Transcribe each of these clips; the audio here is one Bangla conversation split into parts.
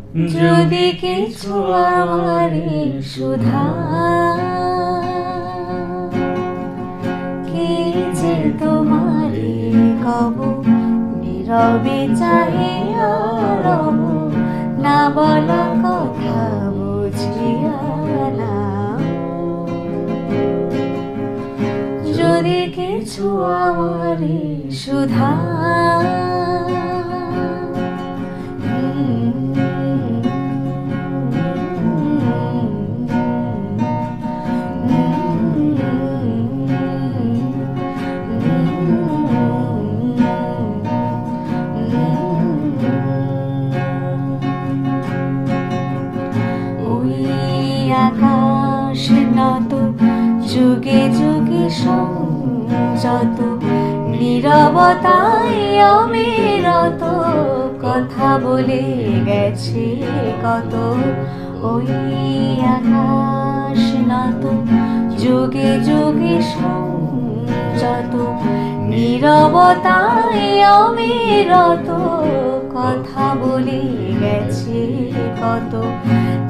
যদি কিছু আমারে সুধা কি যে তোমারে কব নীরবে চাহিয়া রব না বলা কথা বুঝিয়া না যদি কিছু আমারে সুধা আকাশ নত যুগে যুগে সংযত নীরবতায় অবিরত কথা বলে গেছে কত ওই আকাশ নত যুগে যুগে সংযত নীরবতায় অবিরত কথা বলে গেছে কত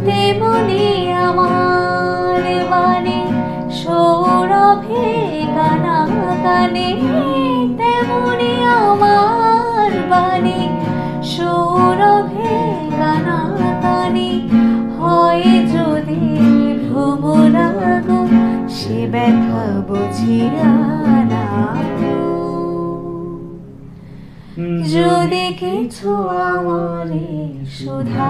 তেমনি আমার বাণী সৌরভে গানা গানে তেমনি আমার বাণী সৌরভে গানা গানে হয় যদি ভ্রমরাগ সে ব্যথা বুঝিয়া না যদি কিছু আমারে সুধা